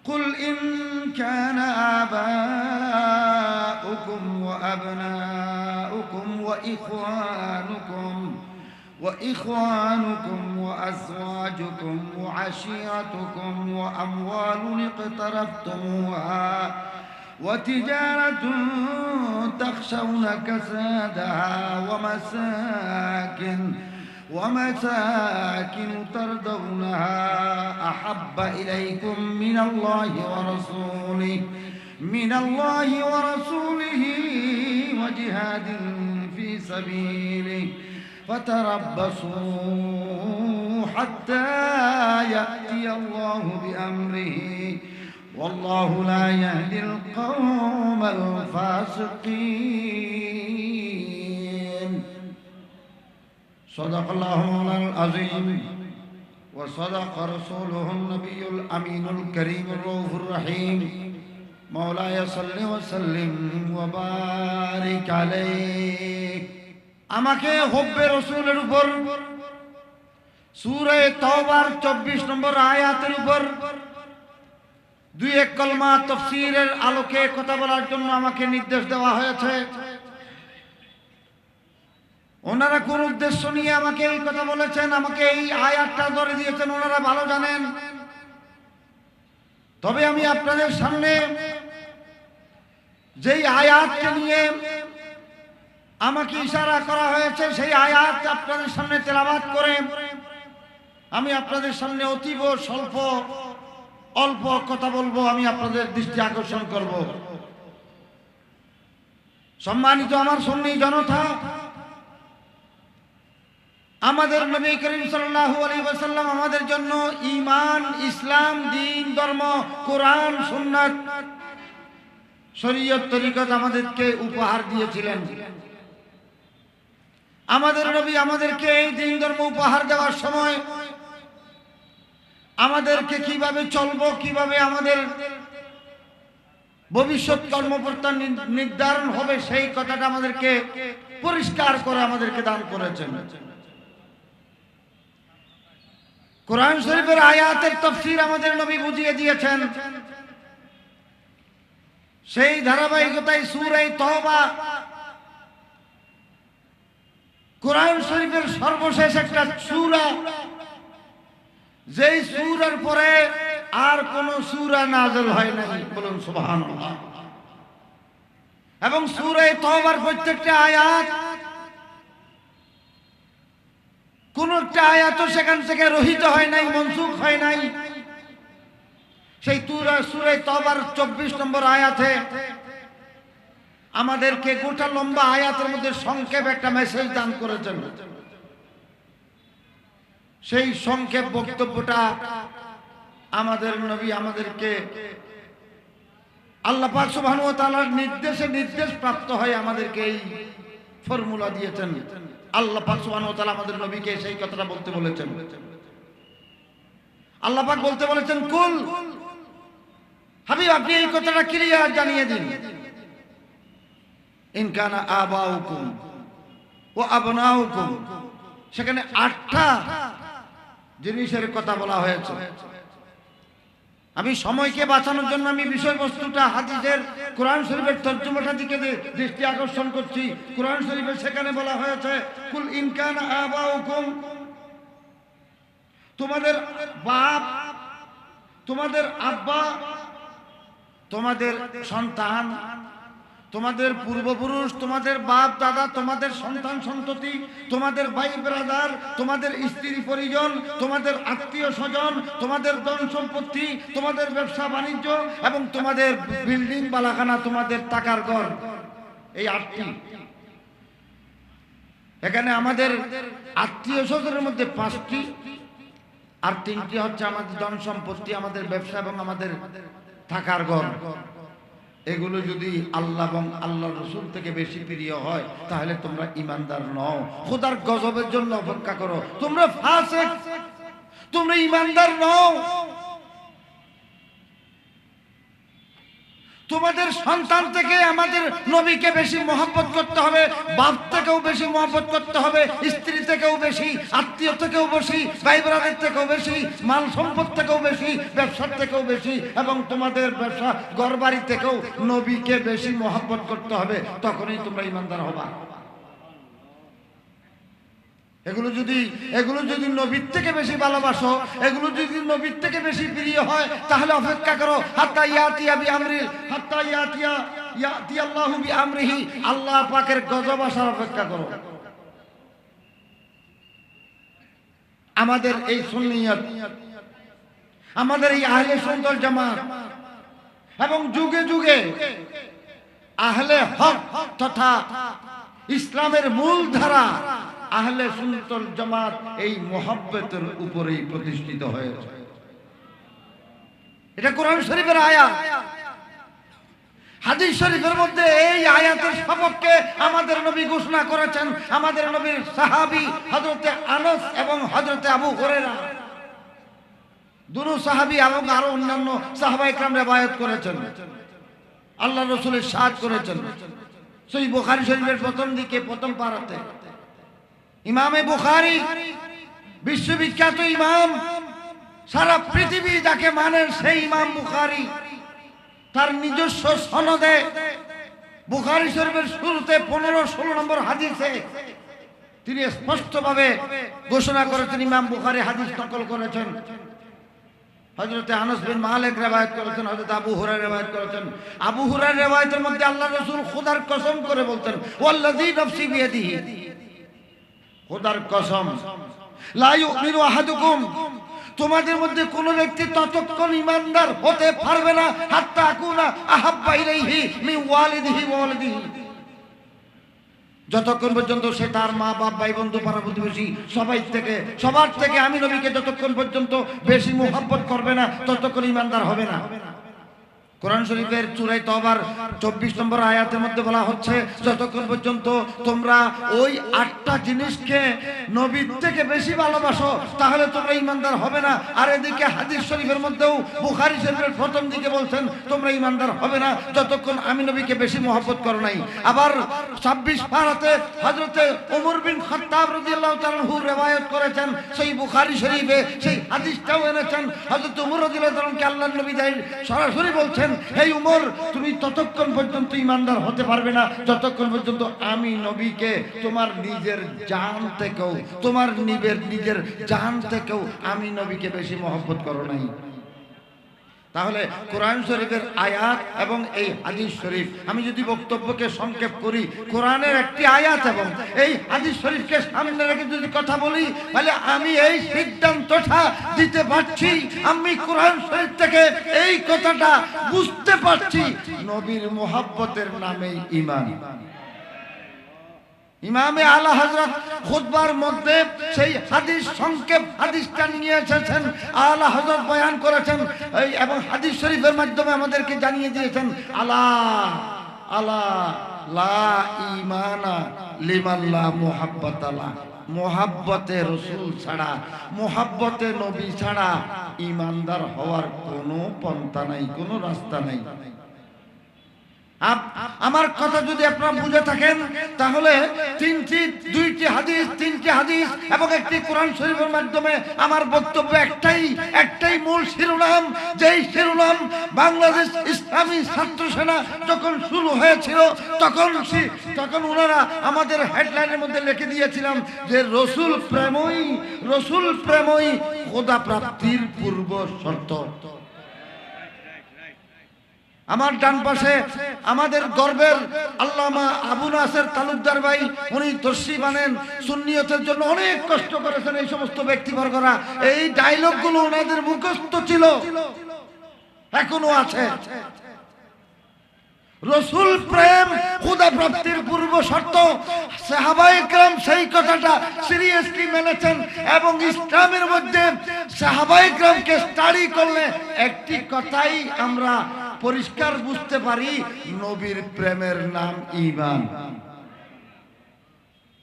قل إن كان آباؤكم وأبناؤكم وإخوانكم وأزواجكم وعشيرتكم وأموال اقترفتموها وتجارة تخشون كسادها ومساكن ترضونها أحب إليكم من الله ورسوله وجهاد في سبيله فتربصوا حتى يأتي الله بأمره والله لا يهدي القوم الفاسقين صدق الله العظيم وصدق رسوله النبي الأمين الكريم الرؤوف الرحيم مولاي صل وسلم وبارك عليه আমাকে হুব্বে রাসূলের উপর সূরা তাওবার 24 নম্বর আয়াতের উপর দুই এক কলমা তাফসীরের আলোকে কথা বলার জন্য আমাকে নির্দেশ দেওয়া হয়েছে। ওনারা কোন উদ্দেশ্য নিয়ে আমাকে এই কথা বলেছেন, আমাকে এই আয়াতটা ধরে দিয়েছেন, ওনারা ভালো জানেন। তবে আমি আপনাদের সামনে যেই আয়াতকে নিয়ে আমাকে ইশারা করা হয়েছে সেই আয়াত আপনাদের সামনে তেলাওয়াত করে আমি আপনাদের সামনে অতীব অল্প কথা বলবো, আমি আপনাদের দৃষ্টি আকর্ষণ করব। সম্মানিত আমার সুন্নি জনতা, আমাদের নবী করিম সাল্লাল্লাহু আলাইহি ওয়াসাল্লাম আমাদের জন্য ঈমান, ইসলাম, দ্বীন, ধর্ম, কোরআন, সুন্নাত, শরীয়ত, তরিকত আমাদেরকে উপহার দিয়েছিলেন। আমাদের নবী আমাদেরকে এই দ্বীন ধর্ম উপহার দেওয়ার সময় আমাদেরকে কিভাবে চলবো, কিভাবে আমাদের ভবিষ্যৎ কর্মপন্থা নির্ধারণ হবে সেই কথাটা আমাদেরকে পরিষ্কার করে আমাদেরকে দান করেছেন। কোরআন শরীফের আয়াতের তাফসীর আমাদের নবী বুঝিয়ে দিয়েছেন। সেই ধারাবাহিকতায় সূরা তাওবা কোরআন শরীফের সর্বশেষ একটা সূরা, যেই সূরার পরে আর কোন সূরা নাযিল হয় নাই, বলুন সুবহানাল্লাহ। এবং সূরা তাওবার প্রত্যেকটা আয়াত, কোন একটা আয়াত সেখান থেকে রহিত হয় নাই, মনসুখ হয় নাই। সেই সূরা তাওবার 24 নম্বর আয়াতে আমাদেরকে গোটা লম্বা আয়াতের মধ্যে সংক্ষেপ একটা মেসেজ দান করেছেন। সেই সংক্ষেপ বক্তব্যটা আমাদের নবী আমাদেরকে আল্লাহ পাক সুবহানাহু ওয়া তাআলার নির্দেশ প্রাপ্ত হয় আমাদেরকে এই ফর্মুলা দিয়েছেন। আল্লাহ পাক সুবহানাহু ওয়া তাআলা আমাদের নবীকে সেই কথাটা বলতে বলেছেন। আল্লাহ পাক বলতে বলেছেন, কুল হাবিব, আপনি এই কথাটা ক্লিয়ার জানিয়ে দিন। ইন কানা আবাউকুম ওয়া আবনাউকুম, সেখানে 8টা জিনিসের কথা বলা হয়েছে। আমি সময়কে বাঁচানোর জন্য আমি বিষয়বস্তুটা হাদিসের কোরআন শরীফের তরজমাটা দিকে দৃষ্টি আকর্ষণ করছি। কোরআন শরীফে সেখানে বলা হয়েছে, কুল ইন কানা আবাউকুম, তোমাদের বাপ, তোমাদের আব্বা, তোমাদের সন্তান, তোমাদের পূর্বপুরুষ, তোমাদের বাপ দাদা, তোমাদের সন্তান সন্ততি, তোমাদের ভাই ব্রাদার, তোমাদের স্ত্রী পরিজন, তোমাদের আত্মীয় স্বজন, তোমাদের ধন সম্পত্তি, তোমাদের ব্যবসা বাণিজ্য এবং তোমাদের বিল্ডিং বালাখানা, তোমাদের টাকার ঘর, এই 8টি। এখানে আমাদের আত্মীয় স্বজনের মধ্যে 5টি, আর 3টি হচ্ছে আমাদের ধন সম্পত্তি, আমাদের ব্যবসা এবং আমাদের থাকার ঘর। এগুলো যদি আল্লাহ এবং আল্লাহ রসুল থেকে বেশি প্রিয় হয় তাহলে তোমরা ইমানদার নও, খোদার গজবের জন্য অপেক্ষা করো, তোমরা ফাসিক, তোমরা ইমানদার নও। তোমাদের সন্তান থেকে আমাদের নবীকে বেশি মহব্বত করতে হবে, বাপ থেকেও বেশি মহব্বত করতে হবে, স্ত্রী থেকেও বেশি, আত্মীয় থেকেও বেশি, ভাই ব্রাদার থেকেও বেশি, মাল সম্পদ থেকেও বেশি, ব্যবসার থেকেও বেশি, এবং তোমাদের ব্যবসা ঘরবাড়ি থেকেও নবীকে বেশি মহব্বত করতে হবে। তখনই তোমরা ঈমানদার হবা। এগুলো যদি নবীর থেকে বেশি ভালোবাসো, এগুলো যদি নবীর থেকে বেশি প্রিয় হয়, তাহলে অপেক্ষা করো হাত্তা ইয়াতিয়া বিআমরি, হাত্তা ইয়াতি আল্লাহু বিআমরিহি, আল্লাহ পাকের গজব আসার অপেক্ষা করো। আমাদের এই সুন্নিয়ত, আমাদের এই আহলে সুন্নাত ওয়াল জামাত, এবং যুগে যুগে আহলে হক তথা ইসলামের মূল ধারা আহলে সুন্নাত ওয়াল জামাত এই মুহাব্বতের উপরেই প্রতিষ্ঠিত হয়েছে। এটা কোরআন শরীফের আয়াত। হাদিস শরীফের মধ্যে এই আয়াতের সপক্ষে আমাদের নবী ঘোষণা করেছেন। আমাদের নবীর সাহাবী হযরতে আনাস এবং হযরতে আবু হুরায়রা, দুনো সাহাবী এবং আরো অন্যান্য সাহাবায়ে কেরাম riwayat করেছেন, আল্লাহর রাসূলের সাহায্য করেছেন। সহিহ বুখারী শরীফের প্রথম দিকে প্রথম পারাতে ইমামে বুখারী বিশ্ববিখ্যাত ইমাম, সারা পৃথিবী যাকে মানেন সেই ইমাম বুখারী তার নিজস্ব সনদে বুখারী শরীফের শুরুতে 15-16 নম্বর হাদিসে তিনি স্পষ্টভাবে ঘোষণা করেছেন, ইমাম বুখারী হাদিস নকল করেছেন। হযরতে আনাস বিন মালিক riwayat করেছেন, হযরত আবু হুরায়রা riwayat করেছেন। আবু হুরায়রা riwayatের মধ্যে আল্লাহর রাসূল খোদার কসম করে বলতেন, ওয়াল্লাযী নাফসি বিয়াদিহি, খোদার কসম, লা ইউমিনু আহাদুকুম, তোমাদের মধ্যে কোন ব্যক্তি ততক্ষণ ঈমানদার হতে পারবে না হাত্তা আকুনা আহাব্বা ইলাইহি মিন ওয়ালিদিহি ওয়া ওয়ালিদিহি, যতক্ষণ পর্যন্ত সে তার মা বাপ ভাই বন্ধু পাড়া প্রতিবেশী সবার থেকে আমি নবীকে যতক্ষণ পর্যন্ত বেশি মুহাব্বত করবে না ততক্ষণ ঈমানদার হবে না। কোরআন শরীফের সূরা তওবার 24 নম্বর আয়াতের মধ্যে বলা হচ্ছে, যতক্ষণ পর্যন্ত তোমরা ওই 8টা জিনিসকে নবীর থেকে বেশি ভালোবাসো তাহলে তোমরা ঈমানদার হবে না। আর এদিকে হাদিস শরীফের মধ্যেও বুখারী শরীফের প্রথম দিকে বলছেন তোমরা ঈমানদার হবে না যতক্ষণ আমি নবীকে বেশি মহব্বত করো নাই। আবার 26 পারাতে হযরতে ওমর বিন খাত্তাব রাদিয়াল্লাহু তাআলা আনহু riwayat করেছেন, সেই বুখারী শরীফে সেই হাদিসটাও এনেছেন। হযরত ওমর রাদিয়াল্লাহু তাআলাকে আল্লাহর নবী সরাসরি বলছেন, হে ওমর, তুমি ততক্ষণ পর্যন্ত ঈমানদার হতে পারবে না যতক্ষণ পর্যন্ত আমি নবীকে তোমার নিজের জান থেকেও, তোমার নিজের জান থেকেও আমি নবীকে বেশি মহব্বত করো নাই। তাহলে কোরআন শরীফের আয়াত এবং এই হাদিস শরীফ, আমি যদি বক্তব্যকে সংক্ষেপ করি, কোরআনের একটি আয়াত এবং এই হাদিস শরীফকে সামনে রেখে যদি কথা বলি, তাহলে আমি এই সিদ্ধান্তটা দিতে পারছি, আমি কোরআন শরীফ থেকে এই কথাটা বুঝতে পারছি, নবীর মুহাব্বতের নামেই ঈমান। ইমামে আলা হযরত খুতবার মধ্যে সেই হাদিস সংক্ষেপ হাদিসটা নিয়ে এসেছেন, আলা হযরত বয়ান করেছেন এবং হাদিস শরীফের মাধ্যমে আমাদেরকে জানিয়ে দিয়েছেন, আলা আলা লা ঈমানা লিমান লা মুহাব্বাতা লা, মুহাব্বতে রাসূল ছাড়া, মুহাব্বতে নবী ছাড়া ঈমানদার হওয়ার কোনো পন্থা নাই, কোনো রাস্তা নাই। আমার কথা যদি আপনারা বুঝে থাকেন তাহলে দুইটি হাদিস এবং একটি কোরআন শরীফের মাধ্যমে আমার বক্তব্য একটাই মূল শিরোনাম, যেই শিরোনাম বাংলাদেশ ইসলামী ছাত্র সেনা যখন শুরু হয়েছিল তখন ওনারা আমাদের হেডলাইনের মধ্যে লিখে দিয়েছিলাম যে রসুল প্রেমই খোদা প্রাপ্তির পূর্ব শর্ত। আমার ডান পাশে আমাদের গর্বের আল্লামা আবু নাসের তালুকদার ভাই, উনি তশরিফ আনেন, সুন্নিয়তের জন্য অনেক কষ্ট করেছেন। এই সমস্ত ব্যক্তিবর্গরা এই ডায়লগগুলো ওনাদের মুখস্থ ছিল, এখনো আছে। রসুল প্রেম খোদা প্রাপ্তির পূর্ব শর্ত, সাহাবায়ে কেরাম সেই কথাটা সিরিয়াসলি মেনেছেন এবং ইসলামের মধ্যে সাহাবায়ে কেরামকে স্টাডি করলে একটি কথাই আমরা পরিষ্কার বুঝতে পারি, নবীর প্রেমের নাম ঈমান।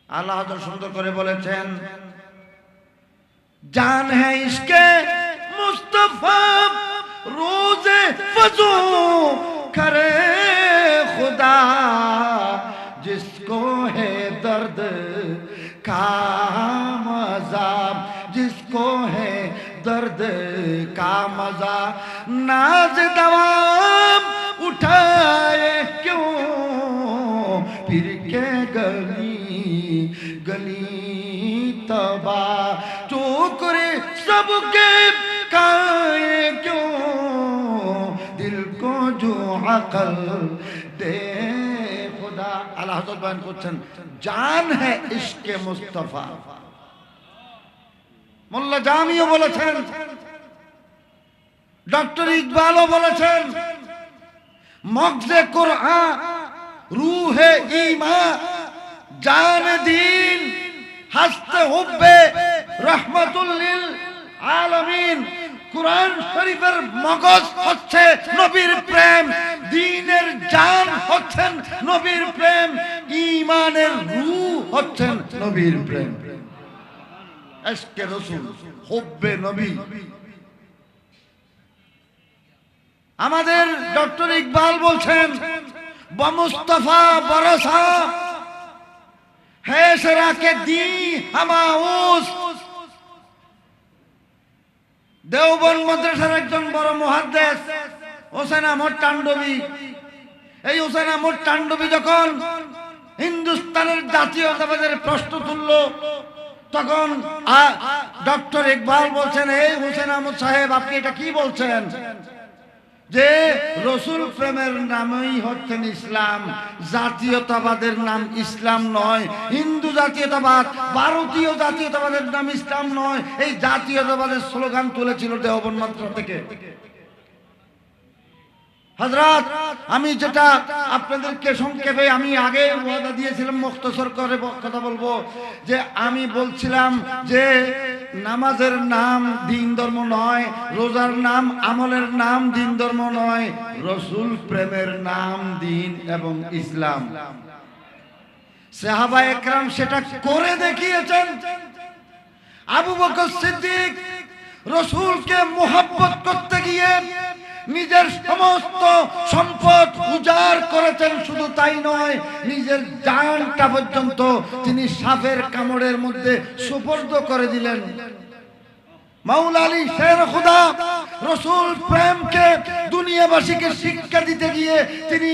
আল্লাহ তো সুন্দর করে বলেছেন, জান হ্যায় ইশকে মুস্তাফা রোজে ফজু करे खुदा जिसको है दर्द का मजा, जिसको है दर्द का मजा, नाज दवाम उठाए क्यों फिर के गली गली तबा, चोकरे सबके खाए क्यों दिल को जो अकल दे खुदा। आला हज़रत बयान করছেন জান है इश्क मुस्तफा। মোল্লা জামিও বলেছেন, ডক্টর ইকবালও বলেছেন, মগজে কুরআন রূহে ঈমান জান দীন হাসতে হুব্বে রাহমাতুল লিল আলামিন। কুরআন শরীফের মগজ হচ্ছে নবীর প্রেম, দ্বীনের জান হচ্ছেন নবীর প্রেম, ঈমানের রূহ হচ্ছেন নবীর প্রেম। ইশকে রাসূল, হুব্বে নবী। আমাদের ডক্টর ইকবাল বলছেন বমুস্তাফা বরসা है शरा के दी हमाउस। দেওবন্দ মাদ্রাসার একজন বড় মুহাদ্দিস হোসেন আহমদ টান্ডবী, এই হোসেন আহমদ টান্ডবী যখন হিন্দুস্তানের জাতীয়তাবাদের প্রশ্ন তুলল, তখন ডক্টর ইকবাল বলছেন, এই হোসেন আহমদ সাহেব আপনি এটা কি বলছেন যে রসুল প্রেমের নামই হচ্ছেন ইসলাম, জাতীয়তাবাদের নাম ইসলাম নয়, হিন্দু জাতীয়তাবাদ ভারতীয় জাতীয়তাবাদের নাম ইসলাম নয়। এই জাতীয়তাবাদের স্লোগান তুলেছিল দেওবন্দ মাদ্রাসা থেকে। হযরত, আমি যেটা আপনাদেরকে সংক্ষেপে, আমি আগে ওয়াদা দিয়েছিলাম মুখতসর করে কথা বলবো, যে আমি বলছিলাম যে নামাজের নাম দিন ধর্ম নয়, রোজার নাম আমলের নাম দিন ধর্ম নয়, রসুল প্রেমের নাম দিন এবং ইসলাম। সাহাবায়ে একরাম সেটা করে দেখিয়েছেন। আবু বকর সিদ্দিক রসুলকে মুহাব্বত করতে গিয়ে নিজের সমস্ত সম্পদ উজাড় করেছেন। শুধু তাই নয়, নিজের জানটা পর্যন্ত তিনি সাপের কামড়ের মধ্যে সুপর্দ করে দিলেন। মাওলা আলী শের খুদা রসুল প্রেমকে দুনিয়াবাসীকে শিক্ষা দিতে গিয়ে তিনি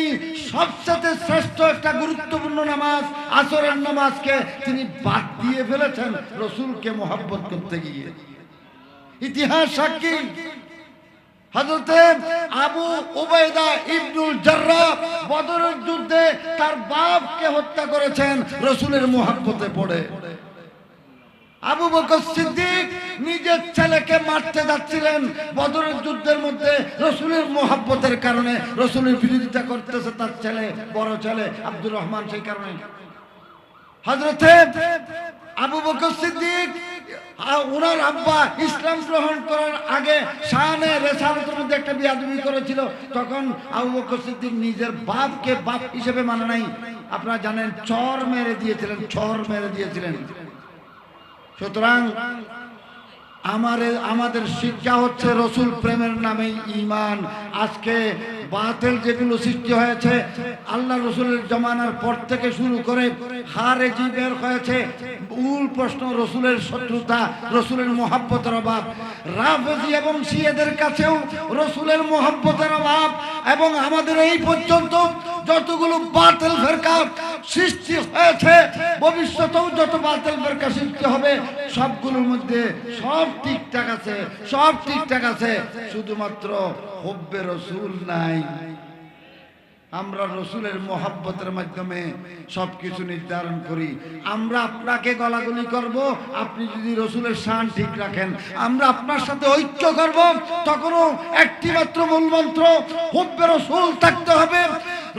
সবচেয়ে শ্রেষ্ঠ একটা গুরুত্বপূর্ণ নামাজ আসরের নামাজকে তিনি বাদ দিয়ে ফেলেছেন রসুলকে মুহাব্বত করতে গিয়ে। ইতিহাস সাক্ষী, হযরতে আবু উবাইদা ইবনুল জাররাহ বদরের যুদ্ধে তার বাপকে হত্যা করেছেন রসুলের মুহাব্বতে পড়ে। আবু বকর সিদ্দিক নিজের ছেলেকে মারতে যাচ্ছিলেন বদরের যুদ্ধের মধ্যে, রসুলের মুহাব্বতের কারণে রসুলের বিরোধিতা করতেছে তার ছেলে, বড় ছেলে আব্দুর রহমান। সেই কারণে হযরতে আবু বকর সিদ্দিক ওনার আব্বা ইসলাম গ্রহণ করার আগে শানে রেসালাতের মধ্যে একটা বিয়াদবি করেছিল। তখন আবু বকর সিদ্দিক নিজের বাপকে বাপ হিসেবে মানে নাই, আপনারা জানেন চর মেরে দিয়েছিলেন, চর মেরে দিয়েছিলেন। সুতরাং আমাদের শিক্ষা হচ্ছে রসুল প্রেমের নামেই ঈমান। আজকে বাতিল যেগুলো সৃষ্টি হয়েছে আল্লাহ রসুলের জমানার পর থেকে শুরু করে খারেজি বের হয়েছে, মূল প্রশ্ন রসুলের শত্রুতা, রসুলের মুহাব্বতের অভাব। রাফেজি এবং শিয়াদের কাছেও রসুলের মুহাব্বতের অভাব। এবং আমাদের এই পর্যন্ত যতগুলো বাতিল ফিরকা সৃষ্টি হয়েছে, ভবিষ্যতেও যত বাতিল ফিরকা সৃষ্টি হবে, সবগুলোর মধ্যে সব ঠিকঠাক আছে, সব ঠিকঠাক আছে, শুধুমাত্র হুব্বে রসুল নাই। আমরা রসুলের মুহাব্বতের মাধ্যমে সবকিছু নির্ধারণ করি। আমরা আপনাকে গলাগলি করব, আপনি যদি রসুলের শান ঠিক রাখেন। আমরা আপনার সাথে ঐক্য করব, তখনও একটি মাত্র মূল মন্ত্র হুব্বে রসুল থাকতে হবে।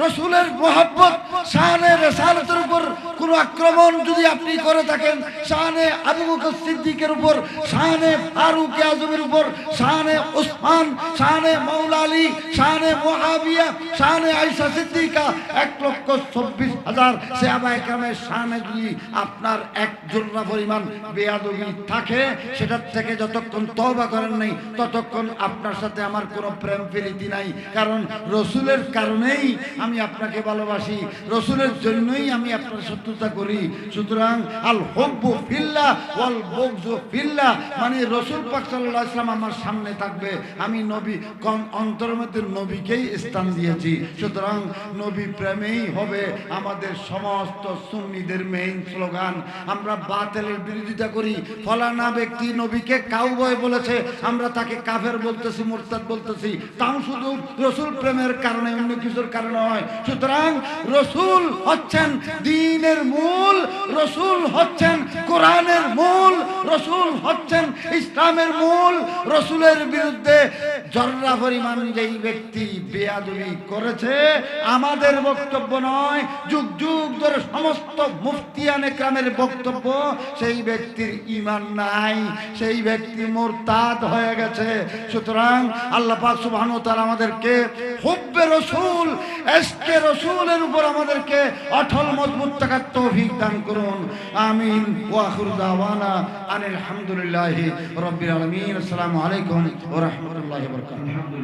রসুলের মোহাব্বত, শানে রিসালাতের উপর কোনো আক্রমণ যদি আপনি করে থাকেন, শানে আবু বকর সিদ্দিকের উপর, শানে ফারুক আজমের উপর, শানে উসমান, শানে মাওলা আলী, শানে মুআবিয়া, শানে আয়েশা সিদ্দিকা, 1,24,000 সাহাবায়ে কেরামের শানে যদি আপনার এক জোড়া পরিমাণ বেয়াদবি থাকে, সেটার থেকে যতক্ষণ তওবা করেন নাই ততক্ষণ আপনার সাথে আমার কোনো প্রেম প্রীতি নাই। কারণ রসুলের কারণেই আমি আপনাকে ভালোবাসি, রসুলের জন্যই আমি আপনার শত্রুতা করি। সুতরাং আল হুব্বু ফিল্লাহ ওয়াল বুগযু ফিল্লাহ, মানে রসুল পাক সাল্লাল্লাহু আলাইহি ওয়াসাল্লাম আমার সামনে থাকবে, আমি নবী অন্তরের মধ্যে নবীকেই স্থান দিয়েছি। সুতরাং নবী প্রেমেই হবে আমাদের সমস্ত সুন্নিদের মেইন স্লোগান। আমরা বাতিলের বিরোধিতা করি, ফলানা ব্যক্তি নবীকে কাউবয় বলেছে, আমরা তাকে কাফের বলতেছি, মুরতাদ বলতেছি, তাও শুধু রসুল প্রেমের কারণে, অন্য কিছুর কারণে হয়। সুতরাং রসুল হচ্ছেন দ্বীনের মূল, রসুল হচ্ছেন কোরআনের মূল, রসুল হচ্ছেন ইসলামের মূল। রসুলের বিরুদ্ধে জর্রা পরিমাণ যেই ব্যক্তি বেয়াদবি করেছে, আমাদের বক্তব্য নয়, যুগ যুগ ধরে সমস্ত মুফতিয়ানে কেরামের বক্তব্য, সেই ব্যক্তির ঈমান নাই, সেই ব্যক্তি মুরতাদ হয়ে গেছে। সুতরাং আল্লাহ পাক সুবহানাহু ওয়া তাআলা আমাদেরকে হুব্বে রাসূল, ইশকে রাসূলের উপর আমাদেরকে অটল মজবুত থাকার তৌফিক দান করুন। আমিন। ওয়া আখিরু দাওয়ানা আনিল হামদুলিল্লাহি রাব্বিল আলামিন। আসসালামু আলাইকুম ওয়া রাহমাতুল্লাহি ওয়া বারাকাতুহু।